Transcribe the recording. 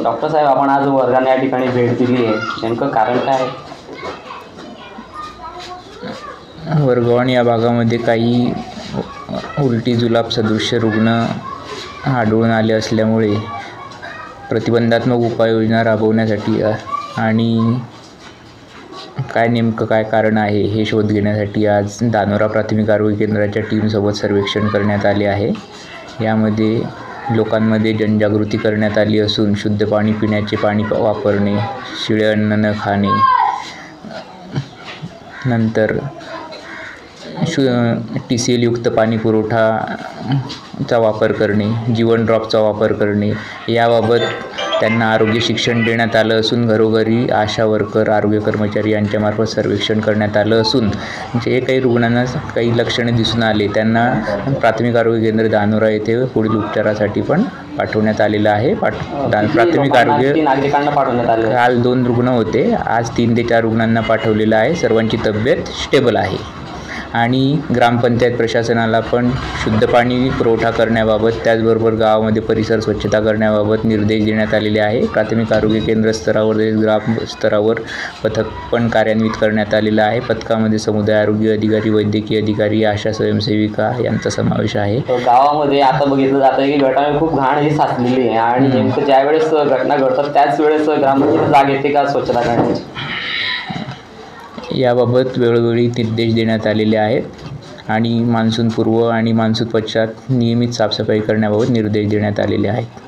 Doctor साहेब, आपण आज वर्गाने या ठिकाणी भेट दिली आहे, नेमकं कारण काय आहे? वर्गवाण या भागामध्ये काही उलटी जुलाब सदृश्य रुग्ण आढळून आले असल्यामुळे प्रतिबंधात्मक उपाययोजना राबवण्यासाठी आणि काय नेमकं काय कारण आहे हे शोध घेण्यासाठी आज धानोरा प्राथमिक आरोग्य केंद्राच्या टीमसोबत सर्वेक्षण करण्यात आले आहे. यामध्ये लोकांमध्ये जनजागृती करण्यात आली असून शुद्ध पाणी, पिण्याचे पाणी वापरणे, शिळे अन्न न खाणे, नंतर TCL युक्त पाणी पुरवठाचा वापर करणे, जीवन ड्रॉपचा वापर करणे याबाबत त्यांना आरोग्य शिक्षण देण्यात आलं असून घरोघरी आशा वर्कर, आरोग्य कर्मचारी यांच्यामार्फत सर्वेक्षण करण्यात आलं असून जे काही रुग्णांना काही लक्षणे दिसून आले त्यांना प्राथमिक आरोग्य केंद्र धानोरा येथे पुढील उपचारासाठी पण पाठवण्यात आलेलं आहे. प्राथमिक आरोग्य नागरिकांना पाठवण्यात आले. काल 2 रुग्ण होते, आज 3 ते 4 रुग्णांना पाठवलेलं आहे. सर्वांची तब्येत स्टेबल आहे आणि ग्रामपंचायत प्रशासनाला पण शुद्ध पाणी पुरवठा करण्याबाबत, त्याचबरोबर गावामध्ये परिसर स्वच्छता करण्याबाबत निर्देश देण्यात आलेले आहे. प्राथमिक आरोग्य केंद्र स्तरावर ग्राम स्तरावर पथक पण कार्यान्वित करण्यात आलेलं आहे. पथकामध्ये समुदाय आरोग्य अधिकारी, वैद्यकीय अधिकारी, आशा स्वयंसेविका यांचा समावेश आहे. गावामध्ये आता बघितलं जातं की गटारी खूप घाण ही साचलेली आहे आणि नेमकं ज्यावेळेस घटना घडतात त्याच वेळेस ग्रामपंचायत जाग येते का स्वच्छता करण्याची? याबाबत वेळोवेळी निर्देश देण्यात आलेले आहेत आणि मान्सूनपूर्व आणि मान्सून पश्चात नियमित साफसफाई करण्याबाबत निर्देश देण्यात आलेले आहेत.